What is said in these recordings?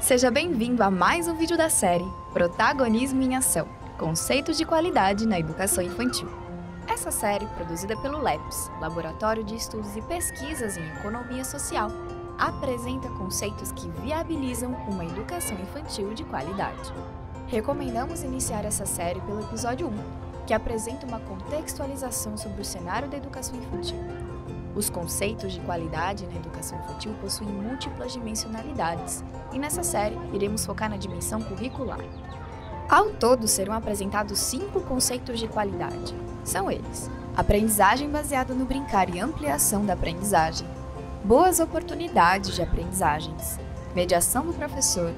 Seja bem-vindo a mais um vídeo da série Protagonismo em Ação, Conceitos de Qualidade na Educação Infantil. Essa série, produzida pelo LEPS, Laboratório de Estudos e Pesquisas em Economia Social, apresenta conceitos que viabilizam uma educação infantil de qualidade. Recomendamos iniciar essa série pelo episódio 1, que apresenta uma contextualização sobre o cenário da educação infantil. Os conceitos de qualidade na educação infantil possuem múltiplas dimensionalidades, e nessa série iremos focar na dimensão curricular. Ao todo, serão apresentados 5 conceitos de qualidade. São eles: aprendizagem baseada no brincar e ampliação da aprendizagem, boas oportunidades de aprendizagens, mediação do professor,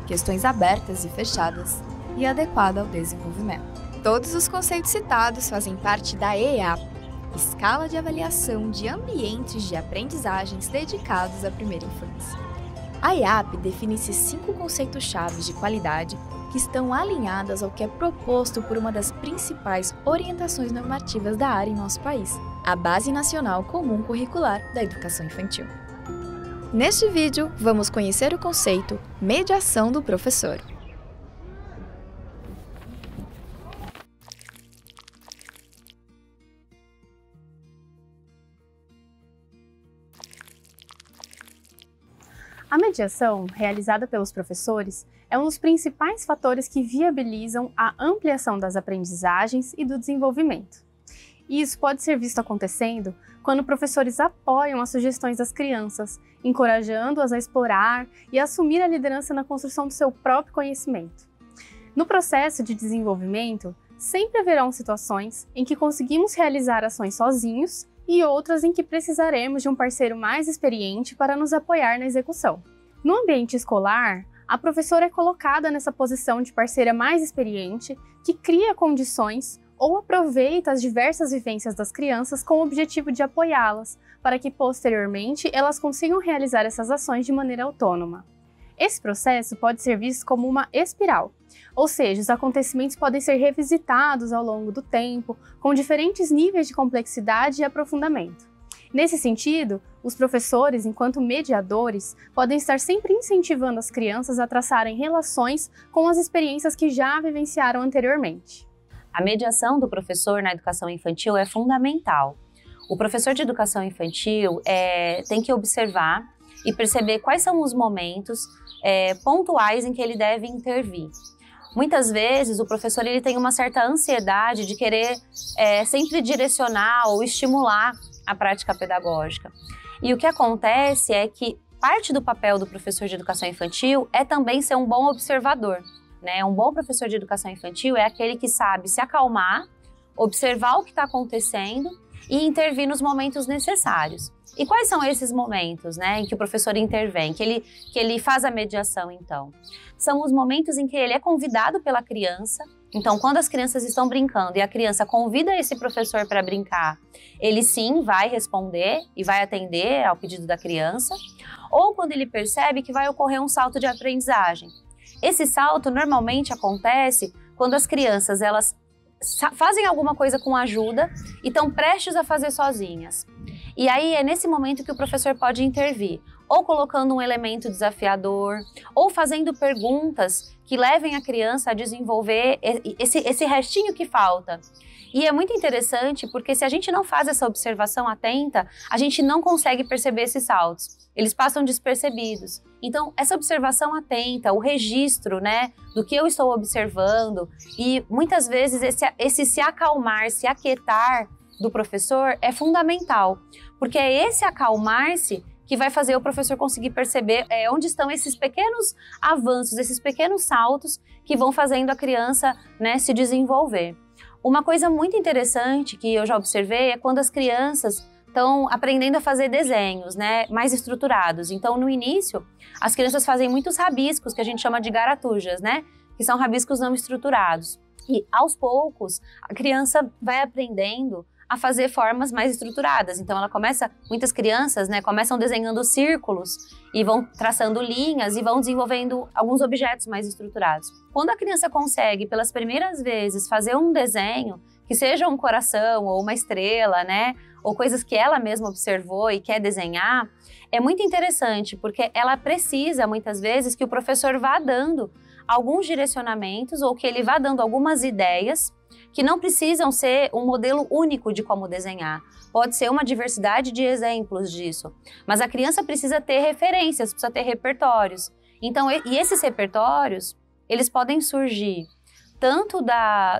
questões abertas e fechadas e adequada ao desenvolvimento. Todos os conceitos citados fazem parte da EAP, Escala de Avaliação de Ambientes de Aprendizagens dedicados à primeira infância. A EAP define esses 5 conceitos-chave de qualidade que estão alinhadas ao que é proposto por uma das principais orientações normativas da área em nosso país, a Base Nacional Comum Curricular da Educação Infantil. Neste vídeo, vamos conhecer o conceito mediação do professor. A mediação, realizada pelos professores, é um dos principais fatores que viabilizam a ampliação das aprendizagens e do desenvolvimento. E isso pode ser visto acontecendo quando professores apoiam as sugestões das crianças, encorajando-as a explorar e assumir a liderança na construção do seu próprio conhecimento. No processo de desenvolvimento, sempre haverão situações em que conseguimos realizar ações sozinhos e outras em que precisaremos de um parceiro mais experiente para nos apoiar na execução. No ambiente escolar, a professora é colocada nessa posição de parceira mais experiente que cria condições ou aproveita as diversas vivências das crianças com o objetivo de apoiá-las, para que posteriormente elas consigam realizar essas ações de maneira autônoma. Esse processo pode ser visto como uma espiral, ou seja, os acontecimentos podem ser revisitados ao longo do tempo, com diferentes níveis de complexidade e aprofundamento. Nesse sentido, os professores, enquanto mediadores, podem estar sempre incentivando as crianças a traçarem relações com as experiências que já vivenciaram anteriormente. A mediação do professor na educação infantil é fundamental. O professor de educação infantil tem que observar e perceber quais são os momentos pontuais em que ele deve intervir. Muitas vezes o professor ele tem uma certa ansiedade de querer sempre direcionar ou estimular a prática pedagógica. E o que acontece é que parte do papel do professor de educação infantil é também ser um bom observador, né? Um bom professor de educação infantil é aquele que sabe se acalmar, observar o que está acontecendo e intervir nos momentos necessários. E quais são esses momentos, né, em que o professor intervém, que ele faz a mediação, então? São os momentos em que ele é convidado pela criança. Então, quando as crianças estão brincando e a criança convida esse professor para brincar, ele sim vai responder e vai atender ao pedido da criança. Ou quando ele percebe que vai ocorrer um salto de aprendizagem. Esse salto normalmente acontece quando as crianças elas fazem alguma coisa com ajuda e estão prestes a fazer sozinhas. E aí é nesse momento que o professor pode intervir, ou colocando um elemento desafiador, ou fazendo perguntas que levem a criança a desenvolver esse restinho que falta. E é muito interessante porque se a gente não faz essa observação atenta, a gente não consegue perceber esses saltos. Eles passam despercebidos. Então, essa observação atenta, o registro, né, do que eu estou observando e muitas vezes esse se acalmar, se aquietar do professor é fundamental, porque é esse acalmar-se que vai fazer o professor conseguir perceber onde estão esses pequenos avanços, esses pequenos saltos que vão fazendo a criança, né, se desenvolver. Uma coisa muito interessante que eu já observei é quando as crianças estão aprendendo a fazer desenhos, né, mais estruturados. Então, no início, as crianças fazem muitos rabiscos, que a gente chama de garatujas, né, que são rabiscos não estruturados. E, aos poucos, a criança vai aprendendo a fazer formas mais estruturadas. Então muitas crianças, né, começam desenhando círculos e vão traçando linhas e vão desenvolvendo alguns objetos mais estruturados. Quando a criança consegue, pelas primeiras vezes, fazer um desenho que seja um coração ou uma estrela, né? Ou coisas que ela mesma observou e quer desenhar, é muito interessante, porque ela precisa, muitas vezes, que o professor vá dando alguns direcionamentos ou que ele vá dando algumas ideias que não precisam ser um modelo único de como desenhar. Pode ser uma diversidade de exemplos disso, mas a criança precisa ter referências, precisa ter repertórios. Então, e esses repertórios, eles podem surgir tanto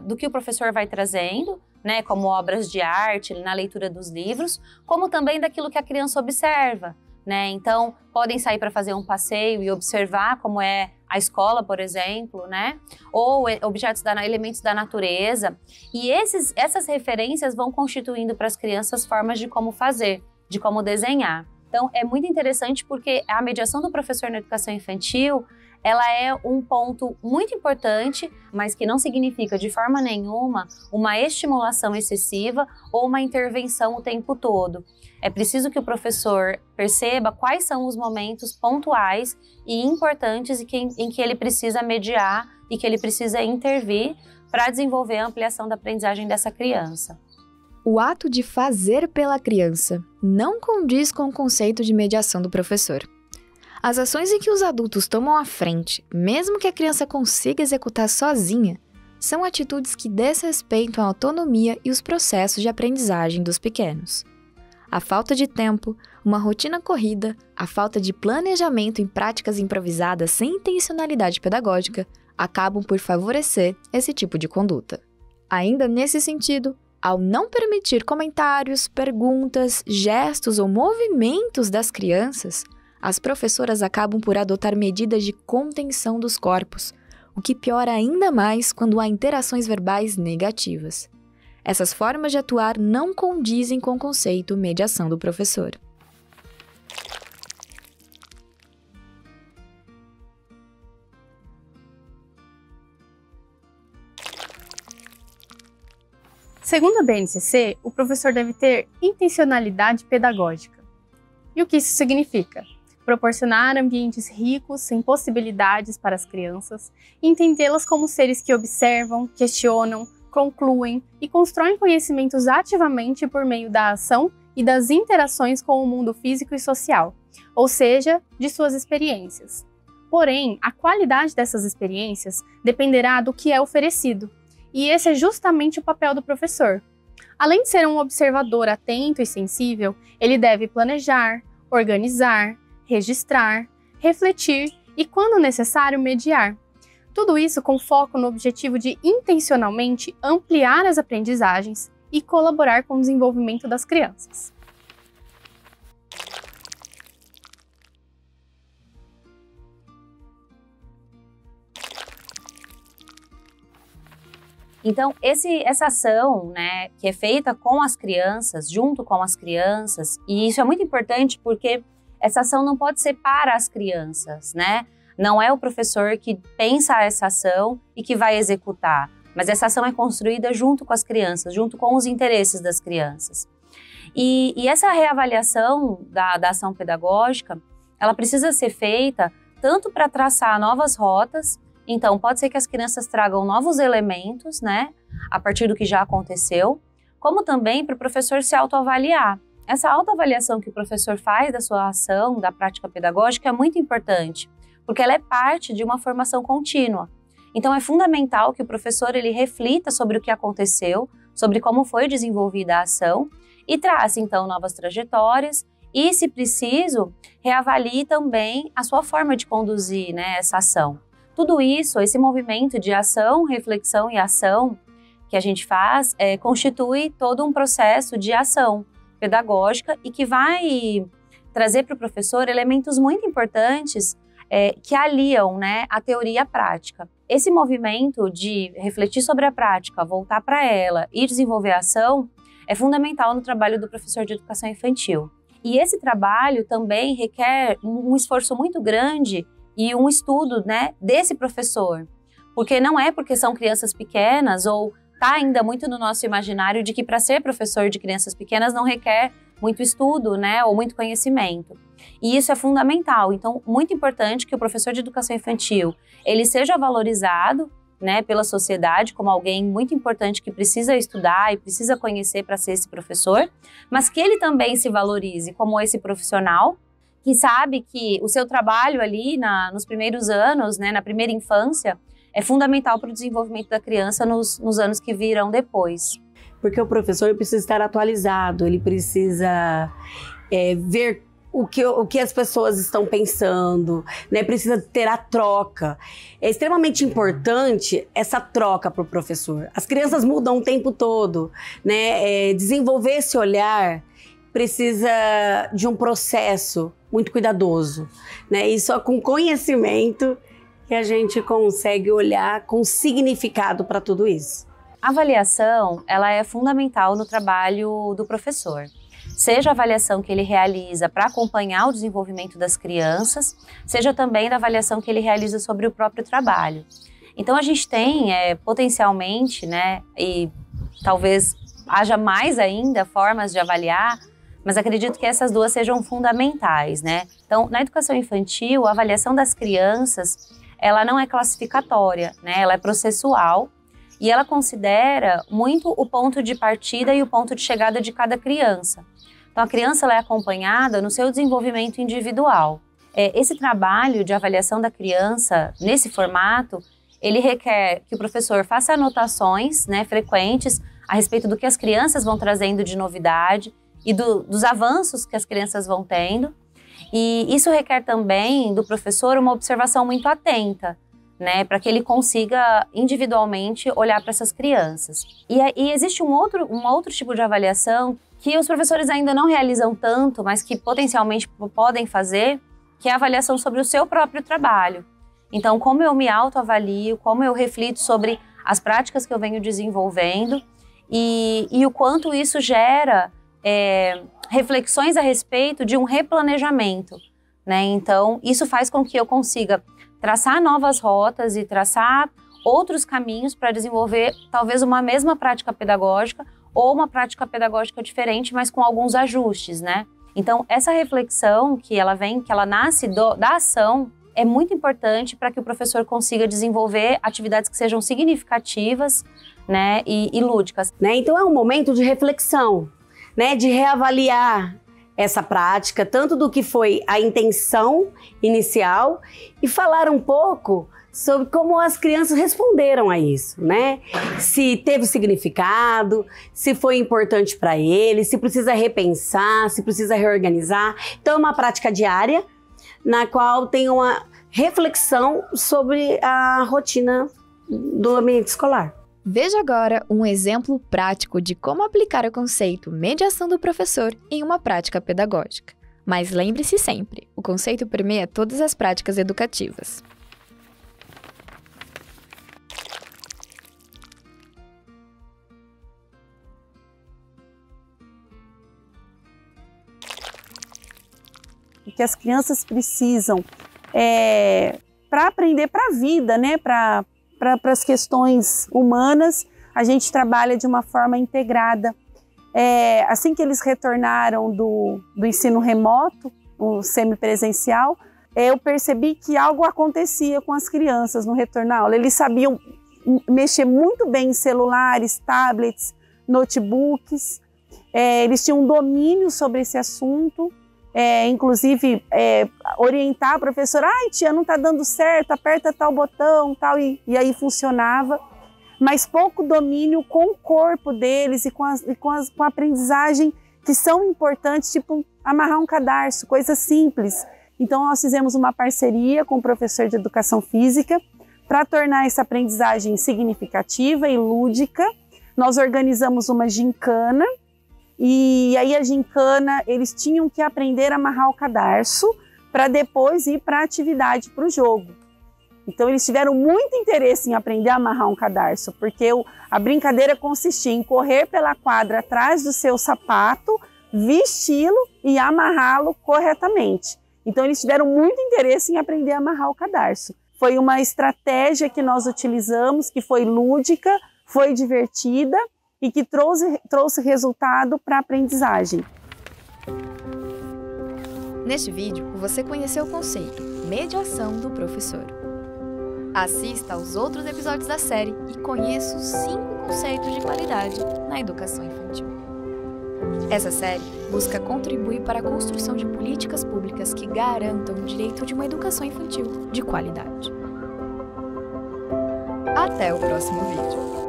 do que o professor vai trazendo, né, como obras de arte, na leitura dos livros, como também daquilo que a criança observa, né? Então, podem sair para fazer um passeio e observar como é a escola, por exemplo, né? Ou elementos da natureza. E essas referências vão constituindo para as crianças formas de como fazer, de como desenhar. Então, é muito interessante porque a mediação do professor na educação infantil, ela é um ponto muito importante, mas que não significa de forma nenhuma uma estimulação excessiva ou uma intervenção o tempo todo. É preciso que o professor perceba quais são os momentos pontuais e importantes em que ele precisa mediar e que ele precisa intervir para desenvolver a ampliação da aprendizagem dessa criança. O ato de fazer pela criança não condiz com o conceito de mediação do professor. As ações em que os adultos tomam a frente, mesmo que a criança consiga executar sozinha, são atitudes que desrespeitam a autonomia e os processos de aprendizagem dos pequenos. A falta de tempo, uma rotina corrida, a falta de planejamento em práticas improvisadas sem intencionalidade pedagógica acabam por favorecer esse tipo de conduta. Ainda nesse sentido, ao não permitir comentários, perguntas, gestos ou movimentos das crianças, as professoras acabam por adotar medidas de contenção dos corpos, o que piora ainda mais quando há interações verbais negativas. Essas formas de atuar não condizem com o conceito mediação do professor. Segundo a BNCC, o professor deve ter intencionalidade pedagógica. E o que isso significa? Proporcionar ambientes ricos, sem possibilidades para as crianças, e entendê-las como seres que observam, questionam, concluem e constroem conhecimentos ativamente por meio da ação e das interações com o mundo físico e social, ou seja, de suas experiências. Porém, a qualidade dessas experiências dependerá do que é oferecido, e esse é justamente o papel do professor. Além de ser um observador atento e sensível, ele deve planejar, organizar, registrar, refletir e, quando necessário, mediar. Tudo isso com foco no objetivo de intencionalmente ampliar as aprendizagens e colaborar com o desenvolvimento das crianças. Então, essa ação, né, que é feita com as crianças, junto com as crianças, e isso é muito importante porque essa ação não pode ser para as crianças, né? Não é o professor que pensa essa ação e que vai executar, mas essa ação é construída junto com as crianças, junto com os interesses das crianças. E essa reavaliação da ação pedagógica, ela precisa ser feita tanto para traçar novas rotas. Então, pode ser que as crianças tragam novos elementos, né, a partir do que já aconteceu, como também para o professor se autoavaliar. Essa autoavaliação que o professor faz da sua ação, da prática pedagógica, é muito importante, porque ela é parte de uma formação contínua. Então, é fundamental que o professor ele reflita sobre o que aconteceu, sobre como foi desenvolvida a ação e trace, então, novas trajetórias e, se preciso, reavalie também a sua forma de conduzir, né, essa ação. Tudo isso, esse movimento de ação, reflexão e ação que a gente faz, constitui todo um processo de ação pedagógica e que vai trazer para o professor elementos muito importantes que aliam, né, a teoria à prática. Esse movimento de refletir sobre a prática, voltar para ela e desenvolver a ação é fundamental no trabalho do professor de educação infantil. E esse trabalho também requer um esforço muito grande e um estudo, né, desse professor, porque não é porque são crianças pequenas ou está ainda muito no nosso imaginário de que para ser professor de crianças pequenas não requer muito estudo, né, ou muito conhecimento. E isso é fundamental, então muito importante que o professor de educação infantil ele seja valorizado né, pela sociedade como alguém muito importante que precisa estudar e precisa conhecer para ser esse professor, mas que ele também se valorize como esse profissional que sabe que o seu trabalho ali nos primeiros anos, né, na primeira infância, é fundamental para o desenvolvimento da criança nos anos que virão depois. Porque o professor precisa estar atualizado, ele precisa ver o que as pessoas estão pensando, né? Precisa ter a troca. É extremamente importante essa troca para o professor. As crianças mudam o tempo todo, né? Desenvolver esse olhar precisa de um processo muito cuidadoso, né? E só com conhecimento que a gente consegue olhar com significado para tudo isso. A avaliação, ela é fundamental no trabalho do professor. Seja a avaliação que ele realiza para acompanhar o desenvolvimento das crianças, seja também da avaliação que ele realiza sobre o próprio trabalho. Então a gente tem potencialmente, né, e talvez haja mais ainda formas de avaliar, mas acredito que essas duas sejam fundamentais, né? Então, na educação infantil, a avaliação das crianças, ela não é classificatória, né? Ela é processual e ela considera muito o ponto de partida e o ponto de chegada de cada criança. Então, a criança ela é acompanhada no seu desenvolvimento individual. Esse trabalho de avaliação da criança, nesse formato, ele requer que o professor faça anotações, né, frequentes a respeito do que as crianças vão trazendo de novidade e dos avanços que as crianças vão tendo. E isso requer também do professor uma observação muito atenta, né, para que ele consiga individualmente olhar para essas crianças. E existe um outro tipo de avaliação que os professores ainda não realizam tanto, mas que potencialmente podem fazer, que é a avaliação sobre o seu próprio trabalho. Então, como eu me autoavalio, como eu reflito sobre as práticas que eu venho desenvolvendo e o quanto isso gera reflexões a respeito de um replanejamento, né? Então, isso faz com que eu consiga traçar novas rotas e traçar outros caminhos para desenvolver talvez uma mesma prática pedagógica ou uma prática pedagógica diferente, mas com alguns ajustes, né? Então, essa reflexão que ela nasce da ação, é muito importante para que o professor consiga desenvolver atividades que sejam significativas, né, e lúdicas. Né? Então, é um momento de reflexão, né, de reavaliar essa prática, tanto do que foi a intenção inicial e falar um pouco sobre como as crianças responderam a isso, né? Se teve significado, se foi importante para eles, se precisa repensar, se precisa reorganizar. Então é uma prática diária na qual tem uma reflexão sobre a rotina do ambiente escolar. Veja agora um exemplo prático de como aplicar o conceito mediação do professor em uma prática pedagógica. Mas lembre-se sempre, o conceito permeia todas as práticas educativas. O que as crianças precisam para aprender para a vida, né? Para as questões humanas, a gente trabalha de uma forma integrada. Assim que eles retornaram do ensino remoto, o semipresencial, eu percebi que algo acontecia com as crianças no retorno à aula. Eles sabiam mexer muito bem em celulares, tablets, notebooks, eles tinham um domínio sobre esse assunto. Inclusive orientar a professora, tia, não está dando certo, aperta tal botão, tal, e aí funcionava, mas pouco domínio com o corpo deles e com a aprendizagem que são importantes, tipo amarrar um cadarço, coisas simples. Então nós fizemos uma parceria com o professor de educação física para tornar essa aprendizagem significativa e lúdica. Nós organizamos uma gincana. E aí a gincana, eles tinham que aprender a amarrar o cadarço para depois ir para a atividade, para o jogo. Então eles tiveram muito interesse em aprender a amarrar um cadarço, porque a brincadeira consistia em correr pela quadra atrás do seu sapato, vesti-lo e amarrá-lo corretamente. Então eles tiveram muito interesse em aprender a amarrar o cadarço. Foi uma estratégia que nós utilizamos, que foi lúdica, foi divertida, e que trouxe resultado para a aprendizagem. Neste vídeo, você conheceu o conceito mediação do professor. Assista aos outros episódios da série e conheça os 5 conceitos de qualidade na educação infantil. Essa série busca contribuir para a construção de políticas públicas que garantam o direito de uma educação infantil de qualidade. Até o próximo vídeo!